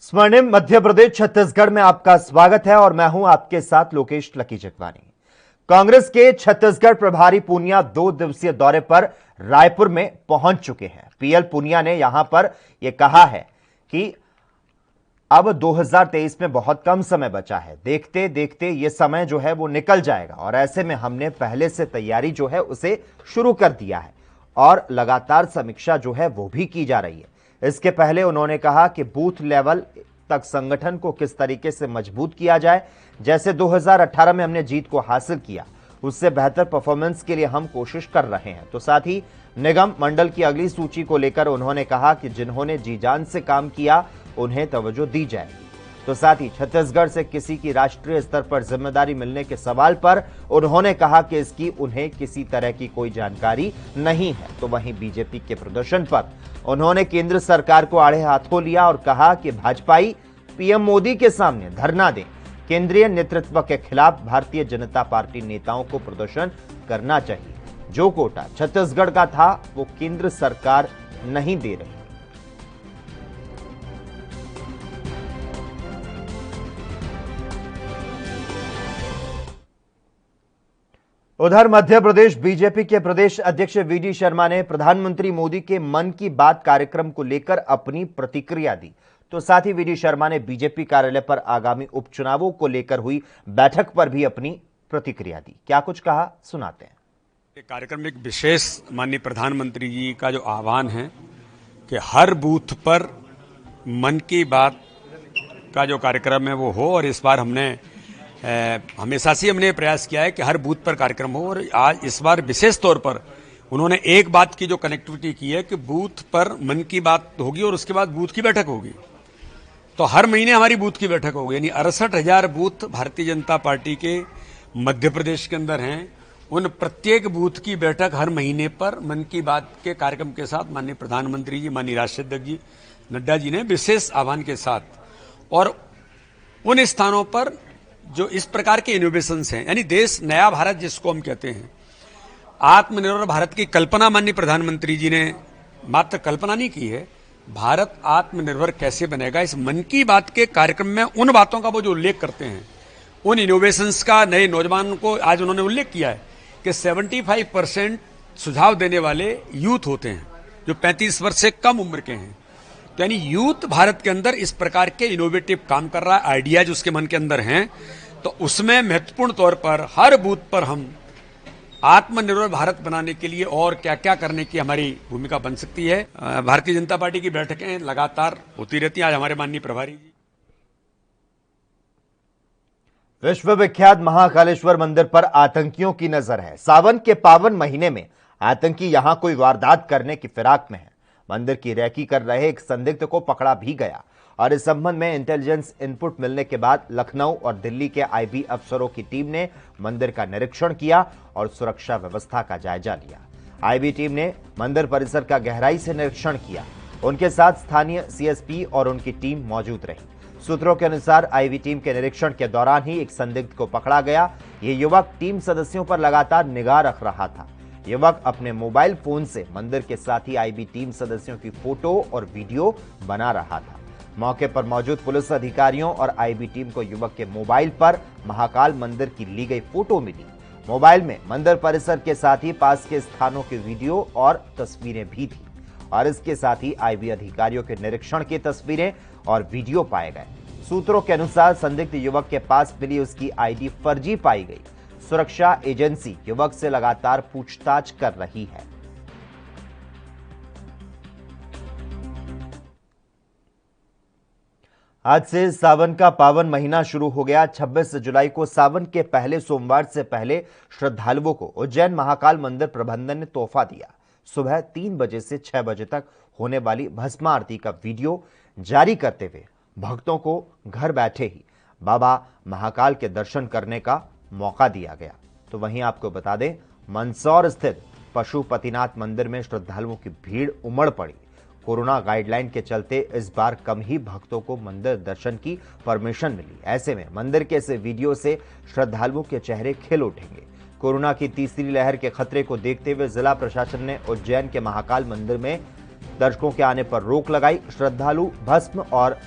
स्वर्णिम मध्य प्रदेश छत्तीसगढ़ में आपका स्वागत है और मैं हूं आपके साथ लोकेश लकी जगवानी। कांग्रेस के छत्तीसगढ़ प्रभारी पूनिया 2 दिवसीय दौरे पर रायपुर में पहुंच चुके हैं। पीएल पूनिया ने यहां पर यह कहा है कि अब 2023 में बहुत कम समय बचा है, देखते देखते ये समय जो है वो निकल जाएगा और ऐसे में हमने पहले से तैयारी जो है उसे शुरू कर दिया है और लगातार समीक्षा जो है वो भी की जा रही है। इसके पहले उन्होंने कहा कि बूथ लेवल तक संगठन को किस तरीके से मजबूत किया जाए, जैसे 2018 में हमने जीत को हासिल किया उससे बेहतर परफॉर्मेंस के लिए हम कोशिश कर रहे हैं। तो साथ ही निगम मंडल की अगली सूची को लेकर उन्होंने कहा कि जिन्होंने जी जान से काम किया उन्हें तवज्जो दी जाएगी। तो साथ ही छत्तीसगढ़ से किसी की राष्ट्रीय स्तर पर जिम्मेदारी मिलने के सवाल पर उन्होंने कहा कि इसकी उन्हें किसी तरह की कोई जानकारी नहीं है। तो वहीं बीजेपी के प्रदर्शन पर उन्होंने केंद्र सरकार को आड़े हाथों लिया और कहा कि भाजपाई पीएम मोदी के सामने धरना दें। केंद्रीय नेतृत्व के खिलाफ भारतीय जनता पार्टी नेताओं को प्रदर्शन करना चाहिए। जो कोटा छत्तीसगढ़ का था वो केंद्र सरकार नहीं दे रही। उधर मध्य प्रदेश बीजेपी के प्रदेश अध्यक्ष वीडी शर्मा ने प्रधानमंत्री मोदी के मन की बात कार्यक्रम को लेकर अपनी प्रतिक्रिया दी। तो साथ ही वीडी शर्मा ने बीजेपी कार्यालय पर आगामी उपचुनावों को लेकर हुई बैठक पर भी अपनी प्रतिक्रिया दी। क्या कुछ कहा, सुनाते हैं। कार्यक्रम में एक विशेष माननीय प्रधानमंत्री जी का जो आह्वान है कि हर बूथ पर मन की बात का जो कार्यक्रम है वो हो, और इस बार हमने हमेशा से हमने प्रयास किया है कि हर बूथ पर कार्यक्रम हो। और आज इस बार विशेष तौर पर उन्होंने एक बात की जो कनेक्टिविटी की है कि बूथ पर मन की बात होगी और उसके बाद बूथ की बैठक होगी। तो हर महीने हमारी बूथ की बैठक होगी, यानी 68,000 बूथ भारतीय जनता पार्टी के मध्य प्रदेश के अंदर हैं। उन प्रत्येक बूथ की बैठक हर महीने पर मन की बात के कार्यक्रम के साथ माननीय प्रधानमंत्री जी, माननीय राष्ट्रीय अध्यक्ष जी नड्डा जी ने विशेष आह्वान के साथ, और उन स्थानों पर जो इस प्रकार के इनोवेशंस हैं, यानी देश नया भारत जिसको हम कहते हैं, आत्मनिर्भर भारत की कल्पना माननीय प्रधानमंत्री जी ने मात्र कल्पना नहीं की है, भारत आत्मनिर्भर कैसे बनेगा, इस मन की बात के कार्यक्रम में उन बातों का वो जो उल्लेख करते हैं, उन इनोवेशंस का नए नौजवान को आज उन्होंने उल्लेख किया है कि 75% सुझाव देने वाले यूथ होते हैं जो 35 वर्ष से कम उम्र के हैं। तो यानी यूथ भारत के अंदर इस प्रकार के इनोवेटिव काम कर रहा है, आइडियाज उसके मन के अंदर हैं। तो उसमें महत्वपूर्ण तौर पर हर बूथ पर हम आत्मनिर्भर भारत बनाने के लिए और क्या क्या करने की हमारी भूमिका बन सकती है। भारतीय जनता पार्टी की बैठकें लगातार होती रहती हैं। आज हमारे माननीय प्रभारी जी विश्वविख्यात महाकालेश्वर मंदिर पर आतंकियों की नजर है। सावन के पावन महीने में आतंकी यहां कोई वारदात करने की फिराक में है। मंदिर की रैकी कर रहे एक संदिग्ध को पकड़ा भी गया और इस संबंध में इंटेलिजेंस इनपुट मिलने के बाद लखनऊ और दिल्ली के आईबी अफसरों की टीम ने मंदिर का निरीक्षण किया और सुरक्षा व्यवस्था का जायजा लिया। आईबी टीम ने मंदिर परिसर का गहराई से निरीक्षण किया। उनके साथ स्थानीय सीएसपी और उनकी टीम मौजूद रही। सूत्रों के अनुसार आईबी टीम के निरीक्षण के दौरान ही एक संदिग्ध को पकड़ा गया। ये युवक टीम सदस्यों पर लगातार निगाह रख रहा था। युवक अपने मोबाइल फोन से मंदिर के साथ ही आईबी टीम सदस्यों की फोटो और वीडियो बना रहा था। मौके पर मौजूद पुलिस अधिकारियों और आईबी टीम को युवक के मोबाइल पर महाकाल मंदिर की ली गई फोटो मिली। मोबाइल में मंदिर परिसर के साथ ही पास के स्थानों की वीडियो और तस्वीरें भी थी और इसके साथ ही आईबी अधिकारियों के निरीक्षण की तस्वीरें और वीडियो पाए गए। सूत्रों के अनुसार संदिग्ध युवक के पास मिली उसकी आईडी फर्जी पाई गई। सुरक्षा एजेंसी युवक से लगातार पूछताछ कर रही है। आज से सावन का पावन महीना शुरू हो गया। 26 जुलाई को सावन के पहले सोमवार से पहले श्रद्धालुओं को उज्जैन महाकाल मंदिर प्रबंधन ने तोहफा दिया। सुबह 3 बजे से 6 बजे तक होने वाली भस्म आरती का वीडियो जारी करते हुए भक्तों को घर बैठे ही बाबा महाकाल के दर्शन करने का मौका दिया गया। तो वहीं आपको बता दें, मंदसौर स्थित पशुपतिनाथ मंदिर में श्रद्धालुओं की भीड़ उमड़ पड़ी। कोरोना गाइडलाइन के चलते इस बार कम ही भक्तों को मंदिर दर्शन की परमिशन मिली। ऐसे में मंदिर के इस वीडियो से श्रद्धालुओं के चेहरे खिल उठेंगे। कोरोना की तीसरी लहर के खतरे को देखते हुए जिला प्रशासन ने उज्जैन के महाकाल मंदिर में दर्शकों के आने पर रोक लगाई। श्रद्धालु भस्म और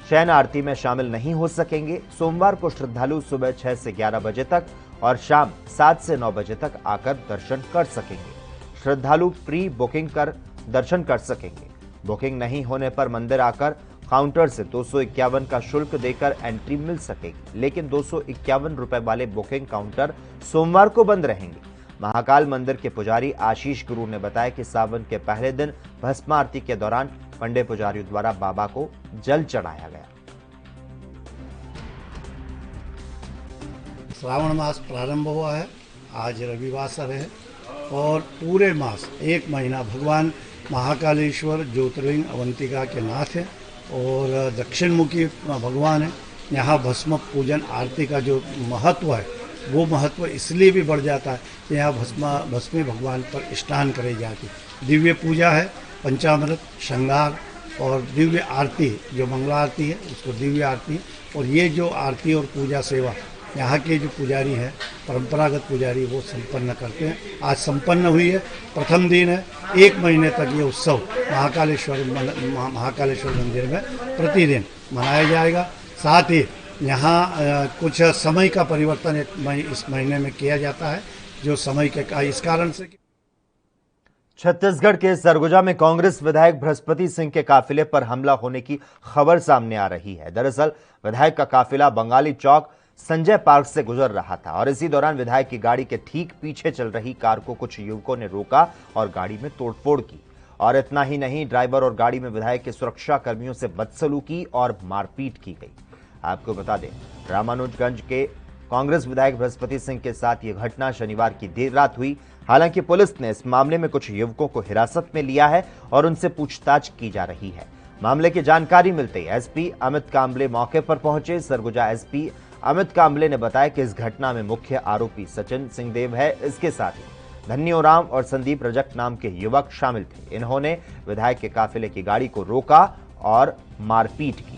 शयन आरती में शामिल नहीं हो सकेंगे। सोमवार को श्रद्धालु सुबह 6 से 11 बजे तक और शाम 7 से 9 बजे तक आकर दर्शन कर सकेंगे। श्रद्धालु प्री बुकिंग कर दर्शन कर सकेंगे। बुकिंग नहीं होने पर मंदिर आकर काउंटर से 251 का शुल्क देकर एंट्री मिल सकेगी, लेकिन 251 रुपए वाले बुकिंग काउंटर सोमवार को बंद रहेंगे। महाकाल मंदिर के पुजारी आशीष गुरु ने बताया कि सावन के पहले दिन भस्म आरती के दौरान पंडित पुजारियों द्वारा बाबा को जल चढ़ाया गया। श्रावण मास प्रारंभ हुआ है, आज रविवासर है और पूरे मास एक महीना भगवान महाकालेश्वर ज्योतिर्लिंग अवंतिका के नाथ है और दक्षिण मुखी भगवान है। यहाँ भस्म पूजन आरती का जो महत्व है वो महत्व इसलिए भी बढ़ जाता है कि यहाँ भस्मी भगवान पर स्नान करे जाती, दिव्य पूजा है, पंचामृत श्रृंगार और दिव्य आरती जो मंगला आरती है उसको दिव्य आरती। और ये जो आरती और पूजा सेवा यहाँ के जो पुजारी हैं परंपरागत पुजारी वो संपन्न करते हैं। आज संपन्न हुई है, प्रथम दिन है। एक महीने तक ये उत्सव महाकालेश्वर मंदिर में प्रतिदिन मनाया जाएगा। साथ ही यहाँ कुछ समय का परिवर्तन इस महीने में किया जाता है, जो समय के इस कारण से। छत्तीसगढ़ के सरगुजा में कांग्रेस विधायक बृहस्पति सिंह के काफिले पर हमला होने की खबर सामने आ रही है। दरअसल विधायक का काफिला बंगाली चौक संजय पार्क से गुजर रहा था और इसी दौरान विधायक की गाड़ी के ठीक पीछे चल रही कार को कुछ युवकों ने रोका और गाड़ी में तोड़फोड़ की। और इतना ही नहीं, ड्राइवर और गाड़ी में विधायक के सुरक्षा कर्मियों से बदसलूकी और मारपीट की गई। आपको बता दें, रामानुजगंज के कांग्रेस विधायक बृहस्पति सिंह के साथ यह घटना शनिवार की देर रात हुई। हालांकि पुलिस ने इस मामले में कुछ युवकों को हिरासत में लिया है और उनसे पूछताछ की जा रही है। मामले की जानकारी मिलते ही एसपी अमित कांबले मौके पर पहुंचे। सरगुजा एसपी अमित कांबले ने बताया कि इस घटना में मुख्य आरोपी सचिन सिंहदेव है। इसके साथ ही धन्य ओराम और संदीप रजक नाम के युवक शामिल थे। इन्होंने विधायक के काफिले की गाड़ी को रोका और मारपीट की।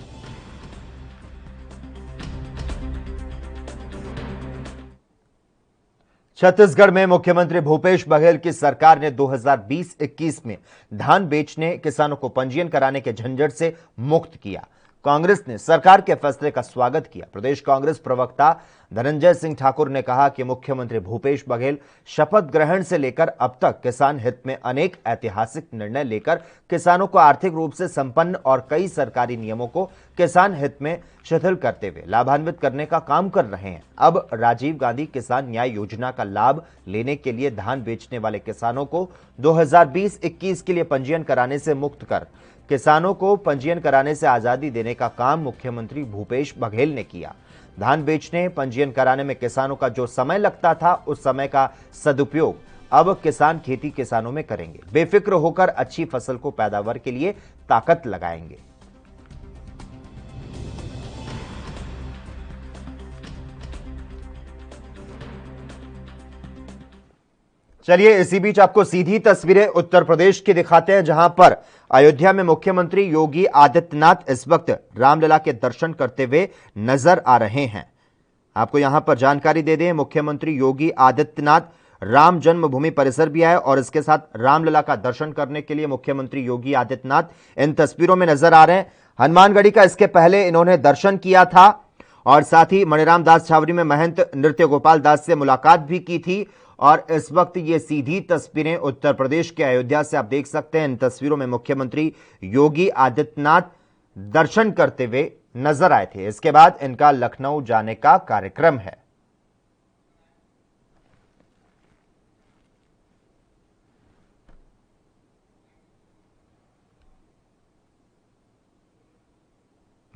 छत्तीसगढ़ में मुख्यमंत्री भूपेश बघेल की सरकार ने 2020-21 में धान बेचने, किसानों को पंजीयन कराने के झंझट से मुक्त किया। कांग्रेस ने सरकार के फैसले का स्वागत किया। प्रदेश कांग्रेस प्रवक्ता धनंजय सिंह ठाकुर ने कहा कि मुख्यमंत्री भूपेश बघेल शपथ ग्रहण से लेकर अब तक किसान हित में अनेक ऐतिहासिक निर्णय लेकर किसानों को आर्थिक रूप से संपन्न और कई सरकारी नियमों को किसान हित में शिथिल करते हुए लाभान्वित करने का काम कर रहे हैं। अब राजीव गांधी किसान न्याय योजना का लाभ लेने के लिए धान बेचने वाले किसानों को 2020-21 के लिए पंजीयन कराने से मुक्त कर किसानों को पंजीयन कराने से आजादी देने का काम मुख्यमंत्री भूपेश बघेल ने किया। धान बेचने, पंजीयन कराने में किसानों का जो समय लगता था, उस समय का सदुपयोग अब किसान खेती किसानों में करेंगे। बेफिक्र होकर अच्छी फसल को पैदावार के लिए ताकत लगाएंगे। चलिए इसी बीच आपको सीधी तस्वीरें उत्तर प्रदेश की दिखाते हैं, जहां पर अयोध्या में मुख्यमंत्री योगी आदित्यनाथ इस वक्त रामलला के दर्शन करते हुए नजर आ रहे हैं। आपको यहां पर जानकारी दे दें, मुख्यमंत्री योगी आदित्यनाथ राम जन्मभूमि परिसर भी आए और इसके साथ रामलला का दर्शन करने के लिए मुख्यमंत्री योगी आदित्यनाथ इन तस्वीरों में नजर आ रहे हैं। हनुमानगढ़ी का इसके पहले इन्होंने दर्शन किया था और साथ ही मणिराम दास छावनी में महंत नृत्य गोपाल दास से मुलाकात भी की थी। और इस वक्त ये सीधी तस्वीरें उत्तर प्रदेश के अयोध्या से आप देख सकते हैं। इन तस्वीरों में मुख्यमंत्री योगी आदित्यनाथ दर्शन करते हुए नजर आए थे। इसके बाद इनका लखनऊ जाने का कार्यक्रम है।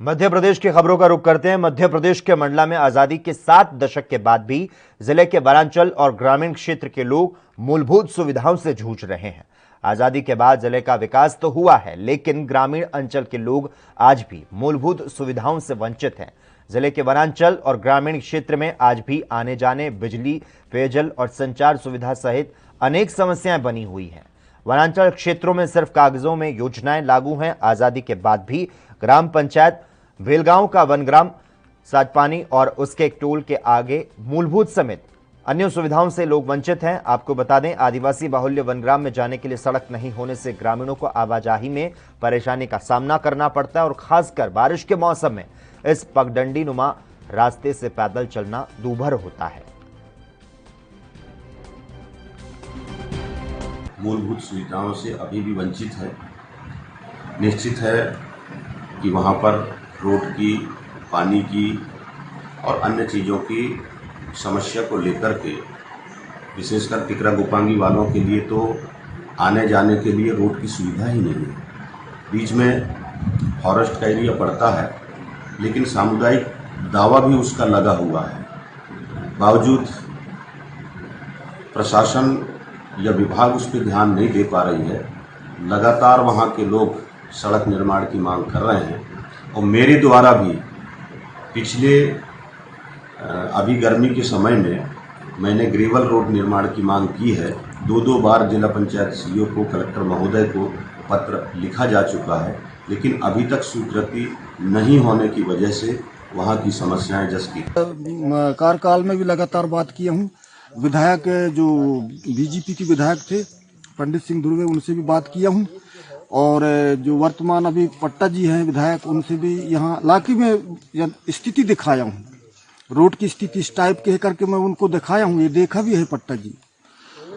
मध्य प्रदेश की खबरों का रुख करते हैं। मध्य प्रदेश के मंडला में आजादी के 7 दशक के बाद भी जिले के वनांचल और ग्रामीण क्षेत्र के लोग मूलभूत सुविधाओं से जूझ रहे हैं। आजादी के बाद जिले का विकास तो हुआ है, लेकिन ग्रामीण अंचल के लोग आज भी मूलभूत सुविधाओं से वंचित हैं। जिले के वनांचल और ग्रामीण क्षेत्र में आज भी आने जाने, बिजली, पेयजल और संचार सुविधा सहित अनेक समस्याएं बनी हुई हैं। वनांचल क्षेत्रों में सिर्फ कागजों में योजनाएं लागू हैं। आजादी के बाद भी ग्राम पंचायत वेलगांव का वनग्राम साजपानी और उसके एक टोल के आगे मूलभूत समेत अन्य सुविधाओं से लोग वंचित हैं। आपको बता दें, आदिवासी बाहुल्य वनग्राम में जाने के लिए सड़क नहीं होने से ग्रामीणों को आवाजाही में परेशानी का सामना करना पड़ता है और खासकर बारिश के मौसम में इस पगडंडी नुमा रास्ते से पैदल चलना दूभर होता है। मूलभूत सुविधाओं से अभी भी वंचित है। निश्चित है कि वहाँ पर रोड की, पानी की और अन्य चीज़ों की समस्या को लेकर के विशेषकर टिकरा गुपांगी वालों के लिए तो आने जाने के लिए रोड की सुविधा ही नहीं है। बीच में फॉरेस्ट का एरिया पड़ता है, लेकिन सामुदायिक दावा भी उसका लगा हुआ है। बावजूद प्रशासन या विभाग उस पर ध्यान नहीं दे पा रही है। लगातार वहाँ के लोग सड़क निर्माण की मांग कर रहे हैं और मेरे द्वारा भी पिछले अभी गर्मी के समय में मैंने ग्रेवल रोड निर्माण की मांग की है। दो बार जिला पंचायत सीईओ को, कलेक्टर महोदय को पत्र लिखा जा चुका है, लेकिन अभी तक स्वीकृति नहीं होने की वजह से वहाँ की समस्याएं जस की। कार्यकाल में भी लगातार बात किया हूँ। विधायक जो बीजेपी के विधायक थे पंडित सिंह धुर्वे, उनसे भी बात किया हूँ और जो वर्तमान अभी पट्टा जी हैं विधायक, उनसे भी यहाँ इलाके में स्थिति दिखाया हूँ। रोड की स्थिति इस टाइप के करके मैं उनको दिखाया हूँ। ये देखा भी है पट्टा जी।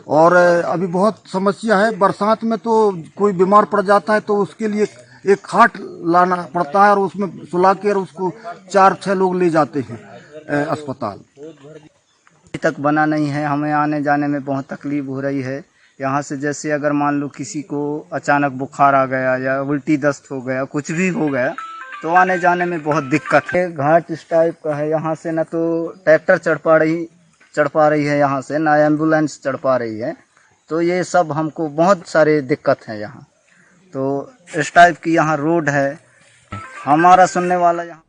और अभी बहुत समस्या है। बरसात में तो कोई बीमार पड़ जाता है तो उसके लिए एक खाट लाना पड़ता है और उसमें सुला के उसको 4-6 लोग ले जाते हैं अस्पताल। अभी तक बना नहीं है। हमें आने जाने में बहुत तकलीफ हो रही है। यहाँ से जैसे अगर मान लो किसी को अचानक बुखार आ गया या उल्टी दस्त हो गया, कुछ भी हो गया, तो आने जाने में बहुत दिक्कत है। घाट इस टाइप का है, यहाँ से न तो ट्रैक्टर चढ़ पा रही है, यहाँ से ना एम्बुलेंस चढ़ पा रही है। तो ये सब हमको बहुत सारे दिक्कत है यहाँ। तो इस टाइप की यहाँ रोड है। हमारा सुनने वाला यहाँ।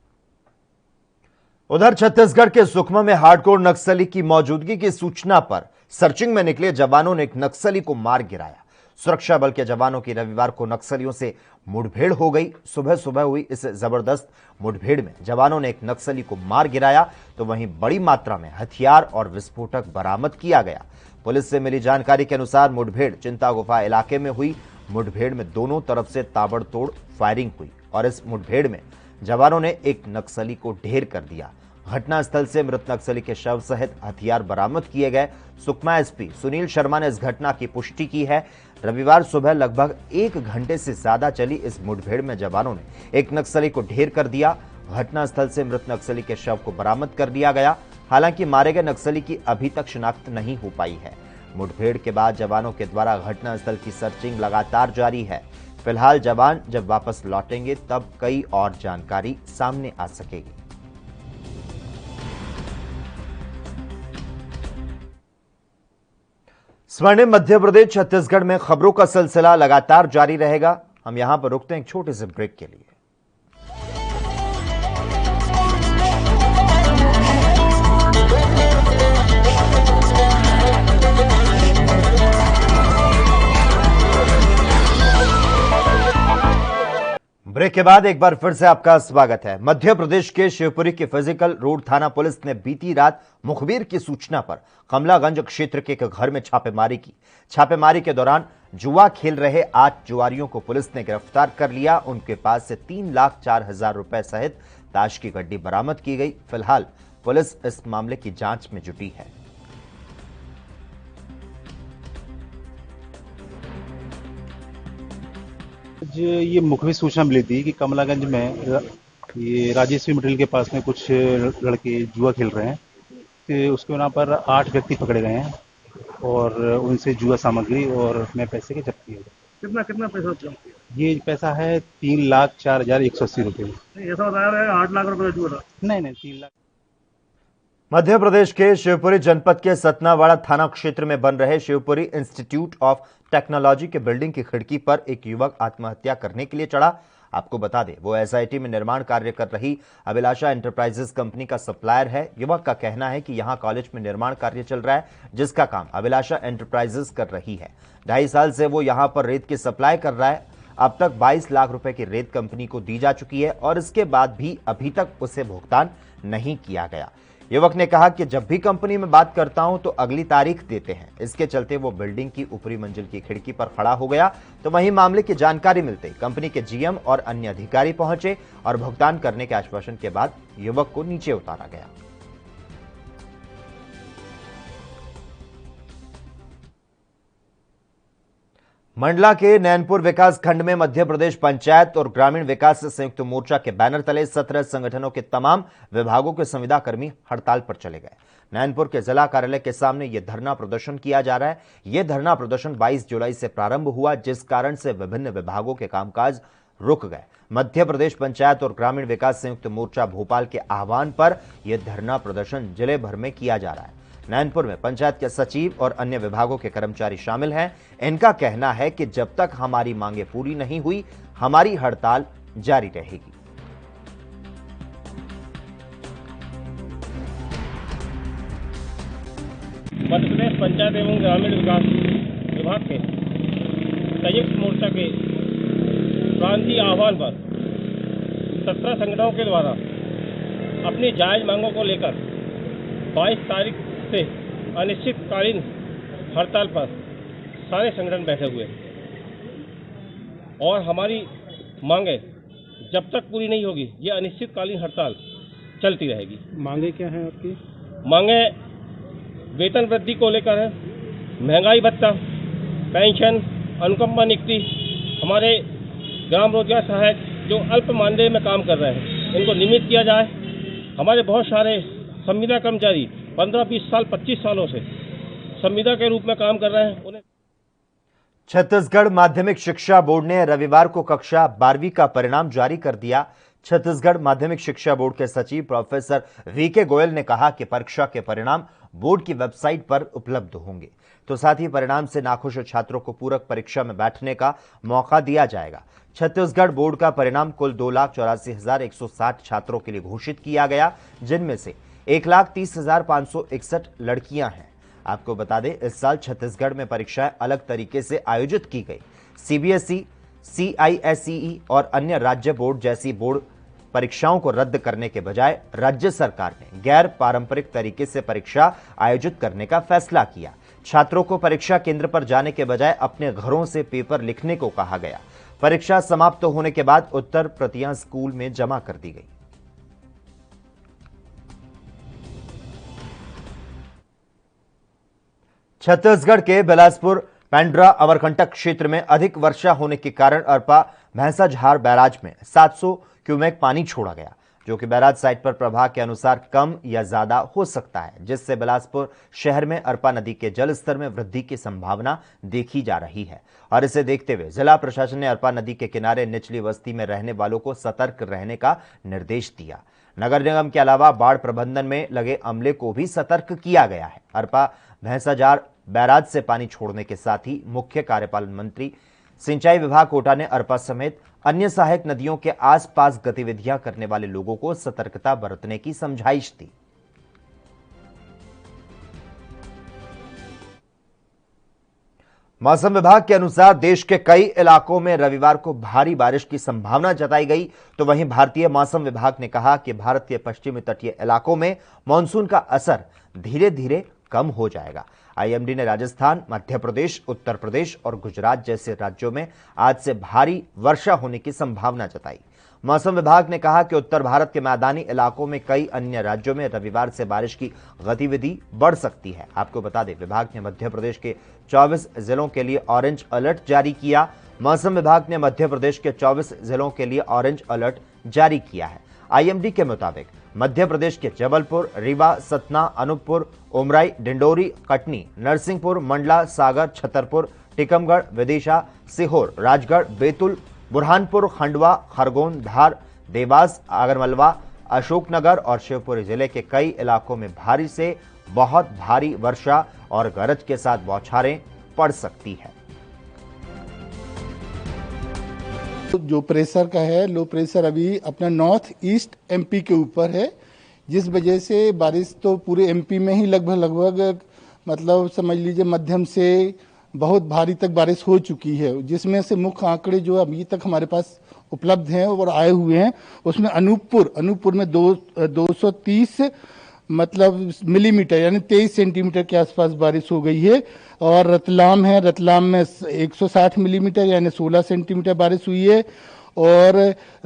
उधर छत्तीसगढ़ के सुकमा में हार्डकोर नक्सली की मौजूदगी की सूचना पर सर्चिंग में निकले जवानों ने एक नक्सली को मार गिराया। सुरक्षा बल के जवानों की रविवार को नक्सलियों से मुठभेड़ हो गई। सुबह सुबह हुई इस जबरदस्त मुठभेड़ में जवानों ने एक नक्सली को मार गिराया तो वहीं बड़ी मात्रा में हथियार और विस्फोटक बरामद किया गया। पुलिस से मिली जानकारी के अनुसार मुठभेड़ चिंता गुफा इलाके में हुई। मुठभेड़ में दोनों तरफ से ताबड़तोड़ फायरिंग हुई और इस मुठभेड़ में जवानों ने एक नक्सली को ढेर कर दिया। घटनास्थल से मृत नक्सली के शव सहित हथियार बरामद किए गए। सुकमा एसपी सुनील शर्मा ने इस घटना की पुष्टि की है। रविवार सुबह लगभग 1 घंटे से ज्यादा चली इस मुठभेड़ में जवानों ने एक नक्सली को ढेर कर दिया। घटनास्थल से मृत नक्सली के शव को बरामद कर लिया गया। हालांकि मारे गए नक्सली की अभी तक शिनाख्त नहीं हो पाई है। मुठभेड़ के बाद जवानों के द्वारा घटनास्थल की सर्चिंग लगातार जारी है। फिलहाल जवान जब वापस लौटेंगे तब कई और जानकारी सामने आ सकेगी। स्वर्णिम मध्य प्रदेश छत्तीसगढ़ में खबरों का सिलसिला लगातार जारी रहेगा। हम यहां पर रुकते हैं एक छोटे से ब्रेक के लिए। ब्रेक के बाद एक बार फिर से आपका स्वागत है। मध्य प्रदेश के शिवपुरी की फिजिकल रोड थाना पुलिस ने बीती रात मुखबिर की सूचना पर कमलागंज क्षेत्र के एक घर में छापेमारी की। छापेमारी के दौरान जुआ खेल रहे 8 जुआरियों को पुलिस ने गिरफ्तार कर लिया। उनके पास से 3,04,000 रुपए सहित ताश की गड्डी बरामद की गई। फिलहाल पुलिस इस मामले की जांच में जुटी है। ये मुखबिर सूचना मिली थी कि कमलागंज में ये राजेश्वरी मटेरियल के पास में कुछ लड़के जुआ खेल रहे हैं। तो उसके वहाँ पर 8 व्यक्ति पकड़े गए हैं और उनसे जुआ सामग्री और अपने पैसे के जब्त किए गए। कितना पैसा जब्त किया? ये पैसा है 3,04,180 रुपये। ऐसा बताया रहा है 8 लाख रुपए जुआ था? नहीं 3 लाख। मध्य प्रदेश के शिवपुरी जनपद के सतनावाड़ा थाना क्षेत्र में बन रहे शिवपुरी इंस्टीट्यूट ऑफ टेक्नोलॉजी के बिल्डिंग की खिड़की पर एक युवक आत्महत्या करने के लिए चढ़ा। आपको बता दें, वो एसआईटी में निर्माण कार्य कर रही अभिलाषा एंटरप्राइजेस कंपनी का सप्लायर है। युवक का कहना है कि यहां कॉलेज में निर्माण कार्य चल रहा है, जिसका काम अभिलाषा एंटरप्राइजेस कर रही है। 2.5 साल से वो यहां पर रेत की सप्लाई कर रहा है। अब तक 22 लाख रुपए की रेत कंपनी को दी जा चुकी है और इसके बाद भी अभी तक उसे भुगतान नहीं किया गया। युवक ने कहा कि जब भी कंपनी में बात करता हूं तो अगली तारीख देते हैं। इसके चलते वो बिल्डिंग की ऊपरी मंजिल की खिड़की पर खड़ा हो गया तो वहीं मामले की जानकारी मिलते कंपनी के जीएम और अन्य अधिकारी पहुंचे और भुगतान करने के आश्वासन के बाद युवक को नीचे उतारा गया। मंडला के नैनपुर विकास खंड में मध्य प्रदेश पंचायत और ग्रामीण विकास संयुक्त मोर्चा के बैनर तले 17 संगठनों के तमाम विभागों के संविदा कर्मी हड़ताल पर चले गए। नैनपुर के जिला कार्यालय के सामने यह धरना प्रदर्शन किया जा रहा है। यह धरना प्रदर्शन 22 जुलाई से प्रारंभ हुआ, जिस कारण से विभिन्न विभागों के कामकाज रुक गए। मध्य प्रदेश पंचायत और ग्रामीण विकास संयुक्त मोर्चा भोपाल के आह्वान पर यह धरना प्रदर्शन जिले भर में किया जा रहा है। नैनपुर में पंचायत के सचिव और अन्य विभागों के कर्मचारी शामिल हैं। इनका कहना है कि जब तक हमारी मांगें पूरी नहीं हुई, हमारी हड़ताल जारी रहेगी। मध्य प्रदेश पंचायत एवं ग्रामीण विकास विभाग के संयुक्त मोर्चा के प्रांतीय आह्वान पर 17 संगठनों के द्वारा अपनी जायज मांगों को लेकर 22 तारीख से अनिश्चितकालीन हड़ताल पर सारे संगठन बैठे हुए और हमारी मांगे जब तक पूरी नहीं होगी ये अनिश्चितकालीन हड़ताल चलती रहेगी। मांगे क्या हैं आपकी? मांगे वेतन वृद्धि को लेकर है, महंगाई भत्ता, पेंशन, अनुकंपा नियुक्ति, हमारे ग्राम रोजगार सहायक जो अल्प मानदेय में काम कर रहे हैं इनको नियमित किया जाए। हमारे बहुत सारे संविदा कर्मचारी 15-20 साल 25 सालों से संविदा के रूप में काम कर रहे हैं, उन्हें छत्तीसगढ़ माध्यमिक शिक्षा बोर्ड ने रविवार को कक्षा 12वीं का परिणाम जारी कर दिया। छत्तीसगढ़ माध्यमिक शिक्षा बोर्ड के सचिव प्रोफेसर वीके गोयल ने कहा कि परीक्षा के परिणाम बोर्ड की वेबसाइट पर उपलब्ध होंगे, तो साथ ही परिणाम से नाखुश छात्रों को पूरक परीक्षा में बैठने का मौका दिया जाएगा। छत्तीसगढ़ बोर्ड का परिणाम कुल 2,84,160 छात्रों के लिए घोषित किया गया, जिनमें से 1,30,561 लड़कियां हैं। आपको बता दें, इस साल छत्तीसगढ़ में परीक्षाएं अलग तरीके से आयोजित की गई। सीबीएसई, सीआईएसई और अन्य राज्य बोर्ड जैसी बोर्ड परीक्षाओं को रद्द करने के बजाय राज्य सरकार ने गैर पारंपरिक तरीके से परीक्षा आयोजित करने का फैसला किया। छात्रों को परीक्षा केंद्र पर जाने के बजाय अपने घरों से पेपर लिखने को कहा गया। परीक्षा समाप्त होने के बाद उत्तर प्रतियां स्कूल में जमा कर दी गई। छत्तीसगढ़ के बिलासपुर पेंड्रा अमरकंटक क्षेत्र में अधिक वर्षा होने के कारण अरपा भैंसाझार बैराज में 700 क्यूमेक पानी छोड़ा गया, जो कि बैराज साइट पर प्रभाग के अनुसार कम या ज्यादा हो सकता है, जिससे बिलासपुर शहर में अरपा नदी के जल स्तर में वृद्धि की संभावना देखी जा रही है। और इसे देखते हुए जिला प्रशासन ने अरपा नदी के किनारे निचली बस्ती में रहने वालों को सतर्क रहने का निर्देश दिया। नगर निगम के अलावा बाढ़ प्रबंधन में लगे अमले को भी सतर्क किया गया है। अरपा भैंसाझार बैराज से पानी छोड़ने के साथ ही मुख्य कार्यपालन मंत्री सिंचाई विभाग कोटा ने अरपा समेत अन्य सहायक नदियों के आसपास गतिविधियां करने वाले लोगों को सतर्कता बरतने की समझाइश दी। मौसम विभाग के अनुसार देश के कई इलाकों में रविवार को भारी बारिश की संभावना जताई गई, तो वहीं भारतीय मौसम विभाग ने कहा कि भारत के पश्चिमी तटीय इलाकों में मानसून का असर धीरे धीरे कम हो जाएगा। आईएमडी ने राजस्थान, मध्य प्रदेश, उत्तर प्रदेश और गुजरात जैसे राज्यों में आज से भारी वर्षा होने की संभावना जताई। मौसम विभाग ने कहा कि उत्तर भारत के मैदानी इलाकों में कई अन्य राज्यों में रविवार से बारिश की गतिविधि बढ़ सकती है। आपको बता दें, विभाग ने मध्य प्रदेश के 24 जिलों के लिए ऑरेंज अलर्ट जारी किया। मौसम विभाग ने मध्य प्रदेश के 24 जिलों के लिए ऑरेंज अलर्ट जारी किया है। आईएमडी के मुताबिक मध्य प्रदेश के जबलपुर, रीवा, सतना, अनूपपुर, उमराई, डिंडोरी, कटनी, नरसिंहपुर, मंडला, सागर, छतरपुर, टीकमगढ़, विदिशा, सीहोर, राजगढ़, बैतूल, बुरहानपुर, खंडवा, खरगोन, धार, देवास, आगरमालवा, अशोकनगर और शिवपुरी जिले के कई इलाकों में भारी से बहुत भारी वर्षा और गरज के साथ बौछारें पड़ सकती है। जो प्रेशर का है, लो प्रेशर अभी अपना नॉर्थ ईस्ट एमपी के ऊपर है, जिस वजह से बारिश तो पूरे एमपी में ही लगभग मतलब समझ लीजिए मध्यम से बहुत भारी तक बारिश हो चुकी है, जिसमें से मुख्य आंकड़े जो अभी तक हमारे पास उपलब्ध हैं और आए हुए हैं, उसमें अनूपपुर में 230 मतलब मिलीमीटर यानी 23 सेंटीमीटर के आसपास बारिश हो गई है। और रतलाम है, रतलाम में 160 मिलीमीटर यानी 16 सेंटीमीटर बारिश हुई है। और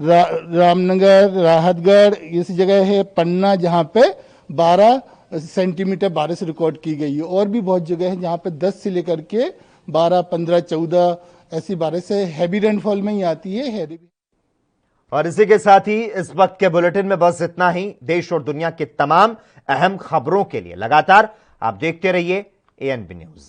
रामनगर, राहतगढ़ इस जगह है, पन्ना, जहाँ पे 12 सेंटीमीटर बारिश रिकॉर्ड की गई है। और भी बहुत जगह है जहाँ पे 10 से लेकर के 12, 15, 14 ऐसी बारिश है, हैवी रेनफॉल में ही आती है। और इसी के साथ ही इस वक्त के बुलेटिन में बस इतना ही। देश और दुनिया के तमाम अहम खबरों के लिए लगातार आप देखते रहिए ANB न्यूज।